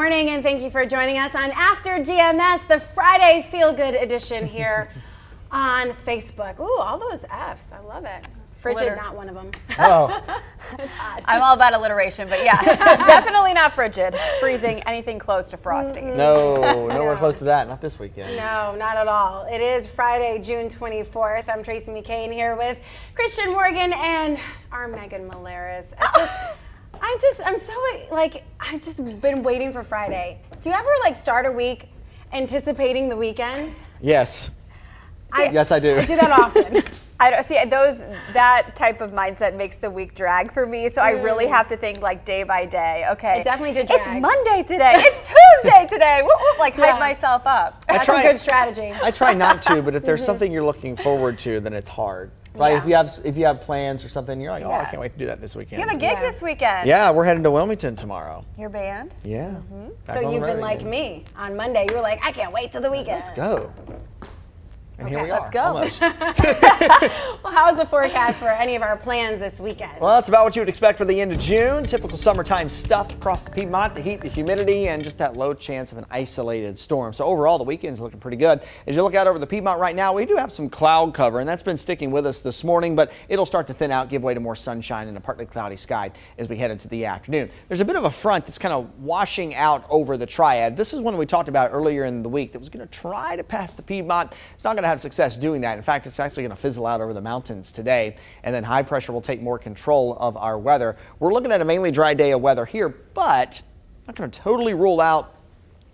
morning, and thank you for joining us on After GMS, the Friday Feel Good edition here on Facebook. Ooh, all those F's. I love it. Frigid, not one of them. Oh. It's hot. I'm all about alliteration, but yeah, definitely not frigid. Freezing, anything close to frosting. No, nowhere close to that. Not this weekend. No, not at all. It is Friday, June 24th. I'm Tracy McCain here with Christian Morgan and our Megan Malaris. I've just been waiting for Friday. Do you ever start a week anticipating the weekend? Yes. Yes, I do. I do that often. I don't see that type of mindset makes the week drag for me. So I really have to think day by day. Okay, it definitely did drag. It's Monday today. It's Tuesday today. Whoop, whoop, hype myself up. That's a good strategy. I try not to, but if there's something you're looking forward to, then it's hard. Right? Yeah. If you have plans or something, you're like, oh, I can't wait to do that this weekend. You have a gig this weekend. Yeah, we're heading to Wilmington tomorrow. Your band? Yeah. So you've been like me. On Monday, you were like, I can't wait till the weekend. Let's go. And here we are. Let's go. Almost. Well, how is the forecast for any of our plans this weekend? Well, that's about what you would expect for the end of June. Typical summertime stuff across the Piedmont, the heat, the humidity, and just that low chance of an isolated storm. So overall, the weekend's looking pretty good. As you look out over the Piedmont right now, we do have some cloud cover, and that's been sticking with us this morning, but it'll start to thin out, give way to more sunshine and a partly cloudy sky as we head into the afternoon. There's a bit of a front that's kind of washing out over the triad. This is one we talked about earlier in the week that was going to try to pass the Piedmont. It's not going to have success doing that. In fact, it's actually going to fizzle out over the mountains today, and then high pressure will take more control of our weather. We're looking at a mainly dry day of weather here, but I'm not going to totally rule out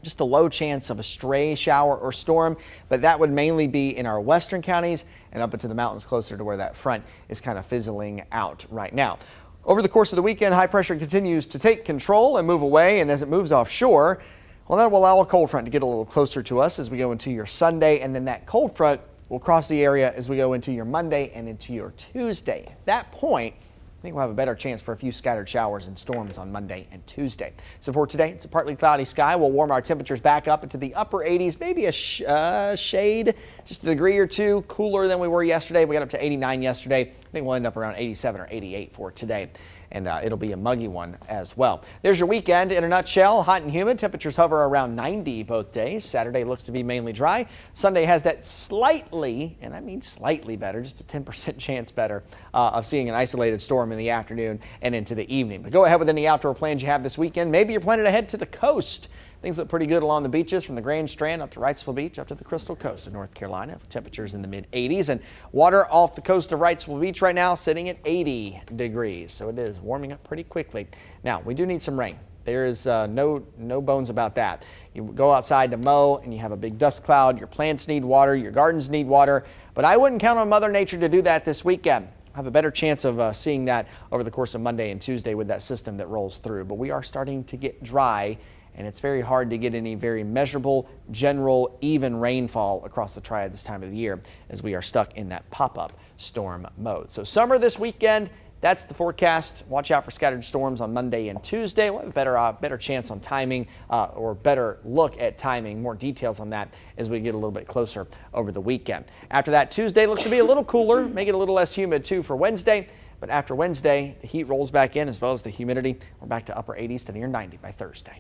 just a low chance of a stray shower or storm, but that would mainly be in our western counties and up into the mountains closer to where that front is kind of fizzling out right now. Over the course of the weekend, high pressure continues to take control and move away, and as it moves offshore, well, that will allow a cold front to get a little closer to us as we go into your Sunday, and then that cold front will cross the area as we go into your Monday and into your Tuesday. At that point, I think we'll have a better chance for a few scattered showers and storms on Monday and Tuesday. So for today, it's a partly cloudy sky. We'll warm our temperatures back up into the upper 80s, maybe a shade, just a degree or two cooler than we were yesterday. We got up to 89 yesterday. I think we'll end up around 87 or 88 for today. And it'll be a muggy one as well. There's your weekend in a nutshell. Hot and humid. Temperatures hover around 90 both days. Saturday looks to be mainly dry. Sunday has that slightly, and I mean slightly better, just a 10% chance better of seeing an isolated storm in the afternoon and into the evening. But go ahead with any outdoor plans you have this weekend. Maybe you're planning to head to the coast. Things look pretty good along the beaches from the Grand Strand up to Wrightsville Beach up to the Crystal Coast of North Carolina. Temperatures in the mid 80s, and water off the coast of Wrightsville Beach right now sitting at 80 degrees. So it is warming up pretty quickly. Now we do need some rain. There is no bones about that. You go outside to mow and you have a big dust cloud. Your plants need water. Your gardens need water. But I wouldn't count on Mother Nature to do that this weekend. Have a better chance of seeing that over the course of Monday and Tuesday with that system that rolls through. But we are starting to get dry, and it's very hard to get any very measurable, general, even rainfall across the triad this time of the year as we are stuck in that pop-up storm mode. So summer this weekend, that's the forecast. Watch out for scattered storms on Monday and Tuesday. We'll have a better chance on timing or better look at timing, more details on that as we get a little bit closer over the weekend. After that, Tuesday looks to be a little cooler, make it a little less humid too for Wednesday. But after Wednesday, the heat rolls back in as well as the humidity. We're back to upper 80s to near 90 by Thursday.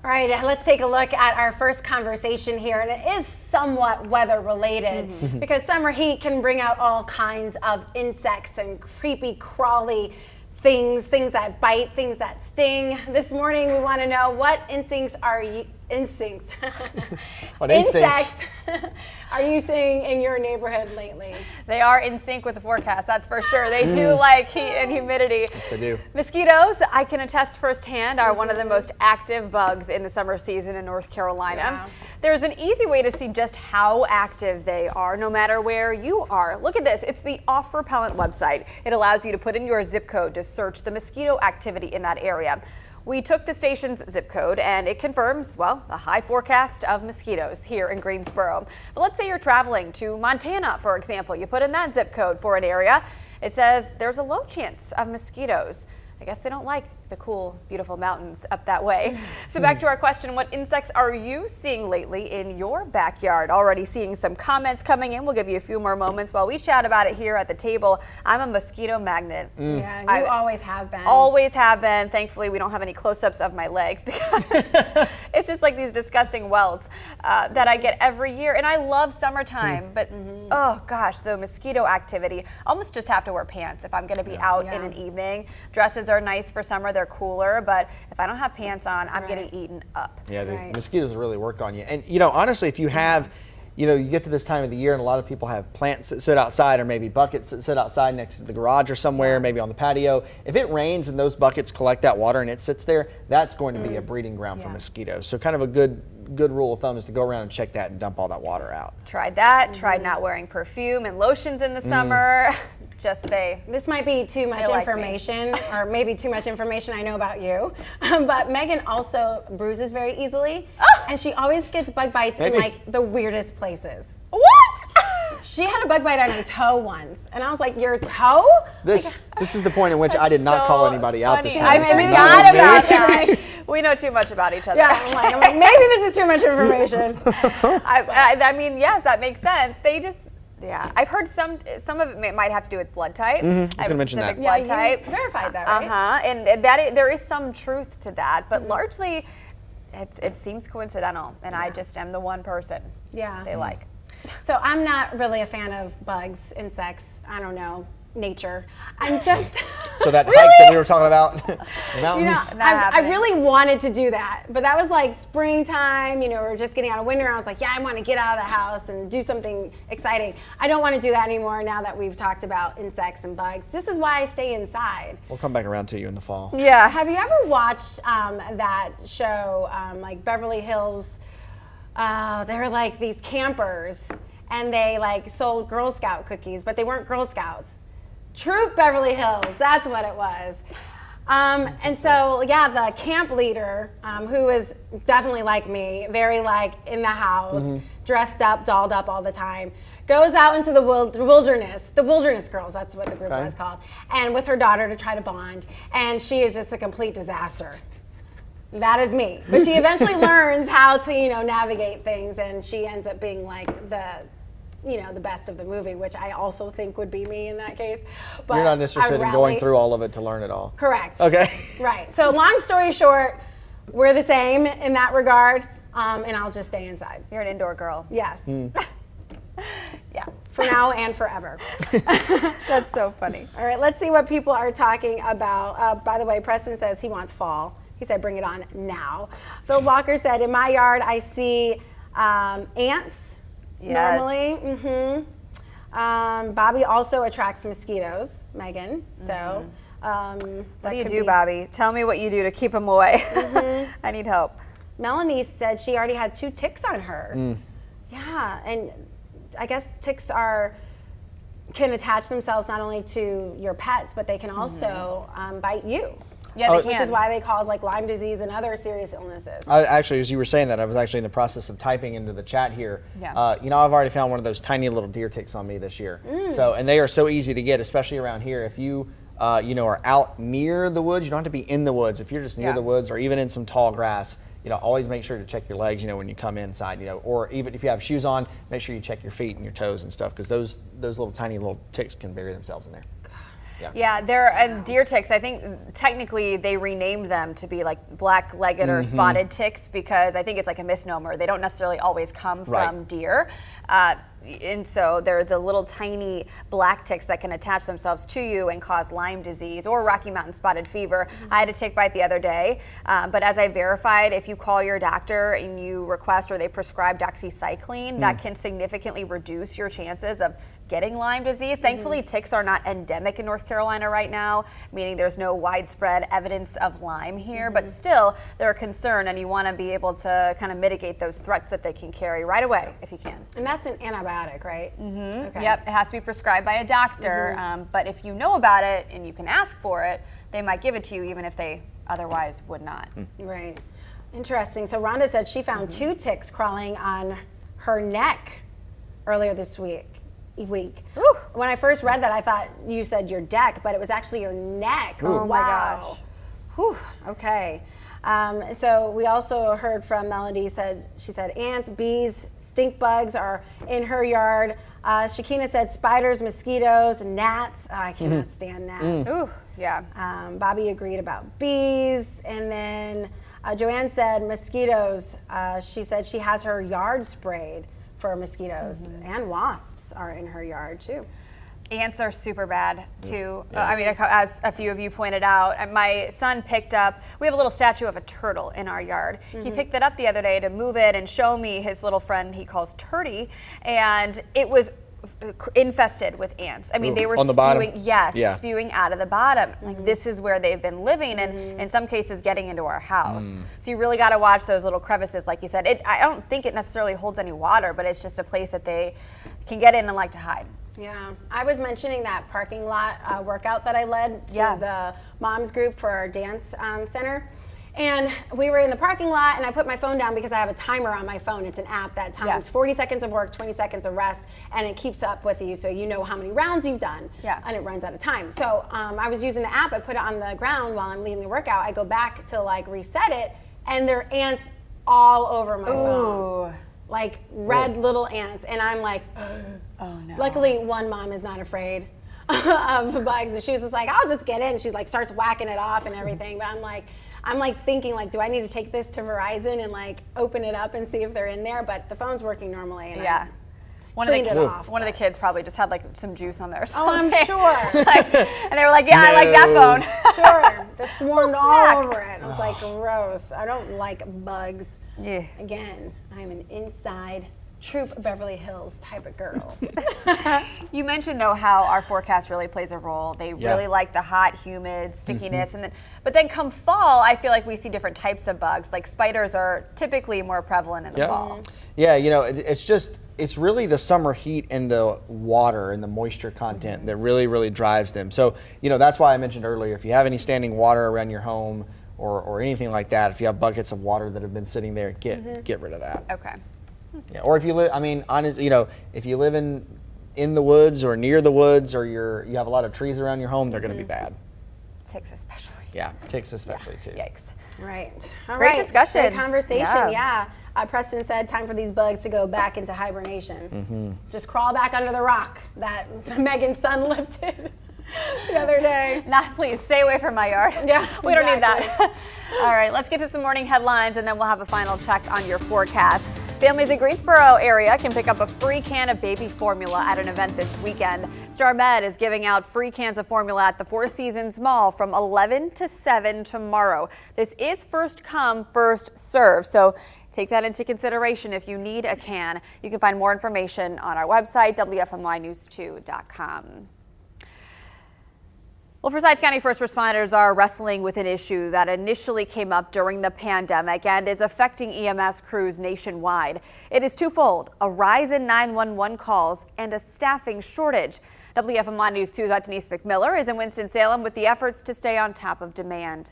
All right, let's take a look at our first conversation here, and it is somewhat weather related because summer heat can bring out all kinds of insects and creepy, crawly things that bite, things that sting. This morning, we want to know what instincts are you What instincts are you seeing in your neighborhood lately? They are in sync with the forecast, that's for sure. They do like heat and humidity. Yes, they do. Mosquitoes, I can attest firsthand, are one of the most active bugs in the summer season in North Carolina. Yeah. There's an easy way to see just how active they are, no matter where you are. Look at this. It's the Off Repellent website. It allows you to put in your zip code to search the mosquito activity in that area. We took the station's zip code and it confirms, well, a high forecast of mosquitoes here in Greensboro. But let's say you're traveling to Montana, for example. You put in that zip code for an area. It says there's a low chance of mosquitoes. I guess they don't like the cool, beautiful mountains up that way. So back to our question, what insects are you seeing lately in your backyard? Already seeing some comments coming in. We'll give you a few more moments while we chat about it here at the table. I'm a mosquito magnet. Yeah, you always have been. Always have been. Thankfully, we don't have any close-ups of my legs because it's just like these disgusting welts that I get every year. And I love summertime, but oh gosh, the mosquito activity. Almost just have to wear pants if I'm going to be out in an evening. Dresses are nice for summer, they're cooler, but if I don't have pants on, I'm getting eaten up. Yeah, the mosquitoes really work on you. And you know, honestly, if you have, you know, you get to this time of the year and a lot of people have plants that sit outside or maybe buckets that sit outside next to the garage or somewhere, maybe on the patio. If it rains and those buckets collect that water and it sits there, that's going to be a breeding ground for mosquitoes. So kind of a good rule of thumb is to go around and check that and dump all that water out. Tried that, tried not wearing perfume and lotions in the summer. This might be too much information, or maybe too much information I know about you, but Megan also bruises very easily, and she always gets bug bites in like the weirdest places. What? She had a bug bite on her toe once, and I was like, your toe? This is the point in which I did not call anybody out this time. I forgot about that. We know too much about each other. Yeah, I'm like, maybe this is too much information. I mean, yes, that makes sense. They just, I've heard some of it might have to do with blood type. I was going to mention that. Blood type. You verified that, right? And that there is some truth to that, but largely it seems coincidental, and I just am the one person they like. So I'm not really a fan of bugs, insects, I don't know, nature. I'm just... So that hike that we were talking about, the mountains? You know, I really wanted to do that, but that was like springtime, you know, we were just getting out of winter, and I was like, yeah, I want to get out of the house and do something exciting. I don't want to do that anymore now that we've talked about insects and bugs. This is why I stay inside. We'll come back around to you in the fall. Yeah. Have you ever watched that show, like Beverly Hills? They were like these campers, and they like sold Girl Scout cookies, but they weren't Girl Scouts. Troop Beverly Hills, that's what it was. And so, yeah, the camp leader, who is definitely like me, very like in the house, dressed up, dolled up all the time, goes out into the wilderness girls, that's what the group was called, and with her daughter to try to bond, and she is just a complete disaster. That is me. But she eventually learns how to, you know, navigate things, and she ends up being like the best of the movie, which I also think would be me in that case. But you're not interested in going through all of it to learn it all. Correct. Okay. Right. So long story short, we're the same in that regard, and I'll just stay inside. You're an indoor girl. Yes. Yeah. For now and forever. That's so funny. All right, let's see what people are talking about. By the way, Preston says he wants fall. He said, bring it on now. Phil Walker said, in my yard, I see ants normally. Bobby also attracts mosquitoes, Megan. So, what do you do, Bobby? Tell me what you do to keep them away. I need help. Melanie said she already had 2 ticks on her. Yeah, and I guess ticks can attach themselves not only to your pets, but they can also bite you. Yeah, they can. Which is why they cause like Lyme disease and other serious illnesses. Actually, as you were saying that, I was actually in the process of typing into the chat here. Yeah. You know, I've already found one of those tiny little deer ticks on me this year. So, and they are so easy to get, especially around here. If you, you know, are out near the woods, you don't have to be in the woods. If you're just near the woods or even in some tall grass, you know, always make sure to check your legs, you know, when you come inside, you know, or even if you have shoes on, make sure you check your feet and your toes and stuff, because those little tiny little ticks can bury themselves in there. Yeah, they're deer ticks. I think technically they renamed them to be like black-legged or spotted ticks, because I think it's like a misnomer. They don't necessarily always come from deer. And so they're the little tiny black ticks that can attach themselves to you and cause Lyme disease or Rocky Mountain spotted fever. I had a tick bite the other day, but as I verified, if you call your doctor and you request or they prescribe doxycycline, that can significantly reduce your chances of getting Lyme disease. Thankfully, ticks are not endemic in North Carolina right now, meaning there's no widespread evidence of Lyme here, but still they're a concern, and you want to be able to kind of mitigate those threats that they can carry right away if you can. And that's an antibiotic, right? Okay. Yep, it has to be prescribed by a doctor, but if you know about it and you can ask for it, they might give it to you even if they otherwise would not. Right. Interesting. So Rhonda said she found 2 ticks crawling on her neck earlier this week. Ooh. When I first read that, I thought you said your deck, but it was actually your neck. Oh my gosh. Whew, okay. So we also heard from Melody. She said ants, bees, stink bugs are in her yard. Shakina said spiders, mosquitoes, gnats. Oh, I cannot stand gnats. Ooh, yeah. Bobby agreed about bees. And then Joanne said mosquitoes. She said she has her yard sprayed for mosquitoes, and wasps are in her yard too. Ants are super bad too. I mean, as a few of you pointed out, my son picked up, we have a little statue of a turtle in our yard. He picked it up the other day to move it and show me his little friend he calls Turdy, and it was infested with ants. I mean, they were on the spewing, bottom? spewing out of the bottom. Like, this is where they've been living, and in some cases getting into our house. So you really got to watch those little crevices, like you said. I don't think it necessarily holds any water, but it's just a place that they can get in and like to hide. Yeah, I was mentioning that parking lot workout that I led to the moms group for our dance center. And we were in the parking lot, and I put my phone down because I have a timer on my phone. It's an app that times 40 seconds of work, 20 seconds of rest, and it keeps up with you so you know how many rounds you've done, and it runs out of time. So I was using the app. I put it on the ground while I'm leading the workout. I go back to like reset it, and there are ants all over my phone. Like red little ants, and I'm like, oh no. Luckily, one mom is not afraid of the bugs, and she was just like, I'll just get in. She like starts whacking it off and everything, but I'm like thinking like, do I need to take this to Verizon and like open it up and see if they're in there? But the phone's working normally, and I cleaned it off. One of the kids probably just had like some juice on there or Oh, something. I'm sure. And they were like, yeah, I like that phone. Sure. They swarmed all over it. I was like, gross. I don't like bugs. Yeah. Again, I'm an inside Troop Beverly Hills type of girl. You mentioned though how our forecast really plays a role. They really like the hot, humid, stickiness, but then come fall, I feel like we see different types of bugs. Like spiders are typically more prevalent in the fall. Yeah, you know, it's really the summer heat and the water and the moisture content that really drives them. So, you know, that's why I mentioned earlier, if you have any standing water around your home or anything like that, if you have buckets of water that have been sitting there, get rid of that. Okay. Yeah, or if you live, I mean, honestly, you know, if you live in the woods or near the woods, or you have a lot of trees around your home, they're going to be bad. Ticks especially. Yeah, ticks especially too. Yikes. Right. All Great right. discussion. Great conversation. Yeah. Preston said time for these bugs to go back into hibernation. Just crawl back under the rock that Megan's son lifted the other day. Please stay away from my yard. Yeah, we don't need that. All right, let's get to some morning headlines, and then we'll have a final check on your forecast. Families in Greensboro area can pick up a free can of baby formula at an event this weekend. Star Med is giving out free cans of formula at the Four Seasons Mall from 11 to 7 tomorrow. This is first come, first serve, so take that into consideration if you need a can. You can find more information on our website, WFMYnews2.com. Well, Forsyth County first responders are wrestling with an issue that initially came up during the pandemic and is affecting EMS crews nationwide. It is twofold: a rise in 911 calls and a staffing shortage. WFMY News 2's Denise McMiller is in Winston-Salem with the efforts to stay on top of demand.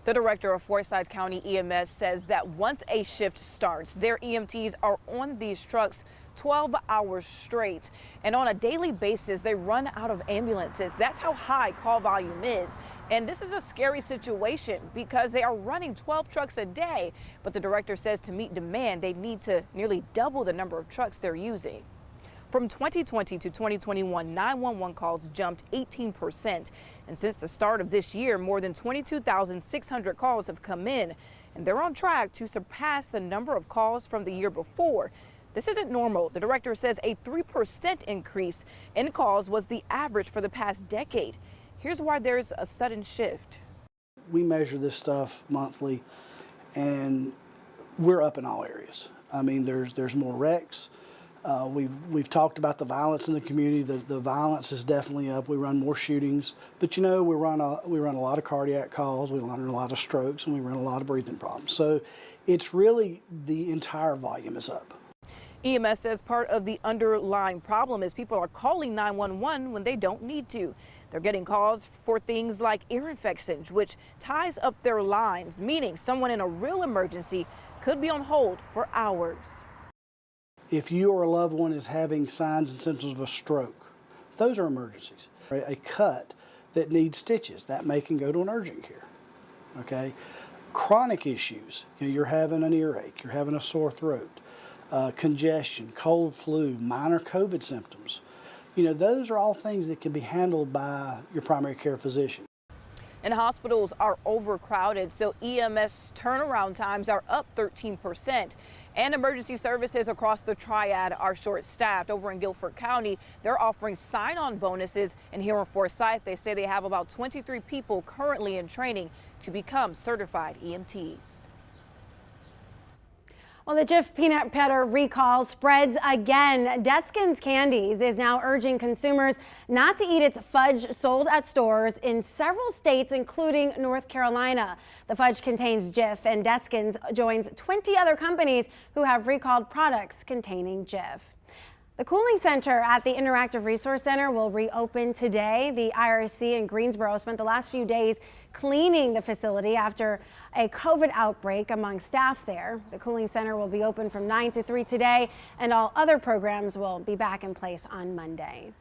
The director of Forsyth County EMS says that once a shift starts, their EMTs are on these trucks 12 hours straight, and on a daily basis they run out of ambulances. That's how high call volume is, and this is a scary situation because they are running 12 trucks a day, but the director says to meet demand they need to nearly double the number of trucks they're using. From 2020 to 2021, 911 calls jumped 18%, and since the start of this year, more than 22,600 calls have come in, and they're on track to surpass the number of calls from the year before. This isn't normal. The director says a 3% increase in calls was the average for the past decade. Here's why there's a sudden shift. We measure this stuff monthly, and we're up in all areas. I mean, there's more wrecks. We've talked about the violence in the community. The violence is definitely up. We run more shootings, but you know, we run a lot of cardiac calls. We run a lot of strokes, and we run a lot of breathing problems. So it's really the entire volume is up. EMS says part of the underlying problem is people are calling 911 when they don't need to. They're getting calls for things like ear infections, which ties up their lines, meaning someone in a real emergency could be on hold for hours. If you or a loved one is having signs and symptoms of a stroke, those are emergencies. A cut that need stitches. That can go to an urgent care. Okay, chronic issues. You're having an earache, you're having a sore throat, congestion, cold, flu, minor COVID symptoms. Those are all things that can be handled by your primary care physician. And hospitals are overcrowded, so EMS turnaround times are up 13%. And emergency services across the Triad are short-staffed. Over in Guilford County, they're offering sign-on bonuses. And here in Forsyth, they say they have about 23 people currently in training to become certified EMTs. Well, the Jif peanut butter recall spreads again. Deskin's Candies is now urging consumers not to eat its fudge sold at stores in several states, including North Carolina. The fudge contains Jif, and Deskin's joins 20 other companies who have recalled products containing Jif. The cooling center at the Interactive Resource Center will reopen today. The IRC in Greensboro spent the last few days cleaning the facility after a COVID outbreak among staff there. The cooling center will be open from 9 to 3 today, and all other programs will be back in place on Monday.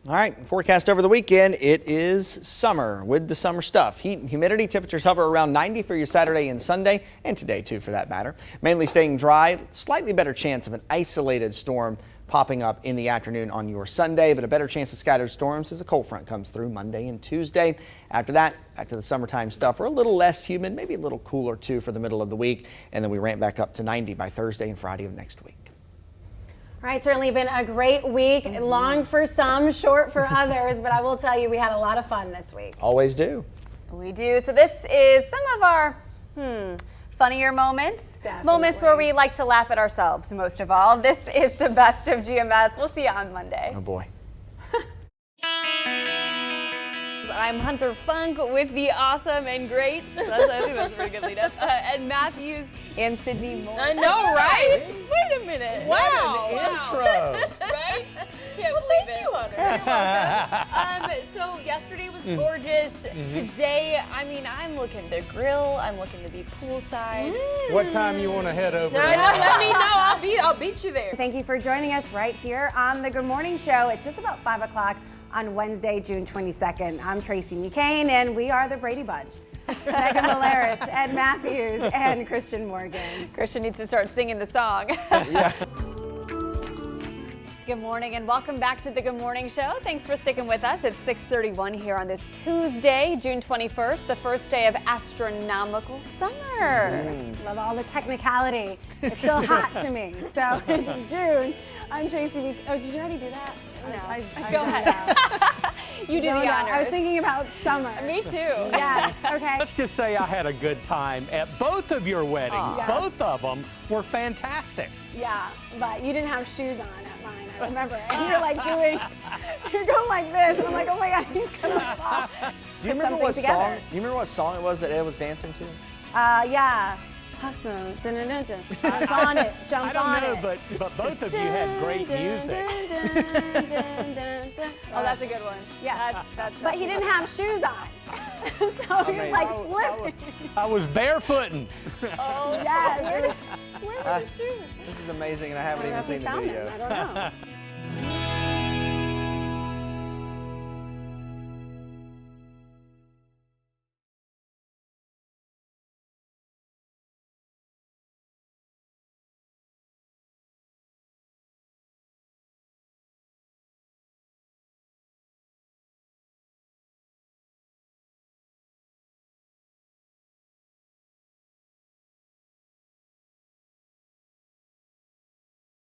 All right, forecast over the weekend, it is summer with the summer stuff. Heat and humidity, temperatures hover around 90 for your Saturday and Sunday, and today too for that matter. Mainly staying dry, slightly better chance of an isolated storm popping up in the afternoon on your Sunday, but a better chance of scattered storms as a cold front comes through Monday and Tuesday. After that, back to the summertime stuff. We're a little less humid, maybe a little cooler too for the middle of the week, and then we ramp back up to 90 by Thursday and Friday of next week. All right, certainly been a great week, long for some, short for others, but I will tell you we had a lot of fun this week. Always do. We do. So this is some of our funnier moments. Definitely. Moments where we like to laugh at ourselves most of all. This is the best of GMS. We'll see you on Monday. Oh boy. I'm Hunter Funk with the awesome and great. I think that's a pretty good lead up. And Matthews and Sydney Moore. I know, right? Wait a minute. Wow. Intro. Right? Can't believe it. Hunter. So yesterday was gorgeous. Today, I'm looking to grill. I'm looking to be poolside. What time you want to head over? No, let me know. I'll beat you there. Thank you for joining us right here on the Good Morning Show. It's just about 5 o'clock on Wednesday, June 22nd. I'm Tracy McCain, and we are the Brady Bunch. Megan Valeris, Ed Matthews, and Christian Morgan. Christian needs to start singing the song. Yeah. Good morning and welcome back to the Good Morning Show. Thanks for sticking with us. It's 6:31 here on this Tuesday, June 21st, the first day of astronomical summer. Love all the technicality. It's still hot to me. So it's June. I'm Tracy McCain. Oh, did you already do that? No. Go ahead. You do the honors. I was thinking about summer. Me too. Yeah, okay. Let's just say I had a good time at both of your weddings. Yeah. Both of them were fantastic. Yeah, but you didn't have shoes on at mine. I remember. And you're like you're going like this. And I'm like, oh my God, he's going to fall. Do you remember what song? You remember what song it was that Ed was dancing to? Yeah. Hustle. Dun-dun-dun-dun. Jump on it. Jump on it. I don't know, but both of you had great music. Oh, that's a good one. Yeah. That's But he didn't have shoes on. So he was like flipping. I was barefooting. Oh, yes. This is amazing, and I haven't even seen the video. I don't know.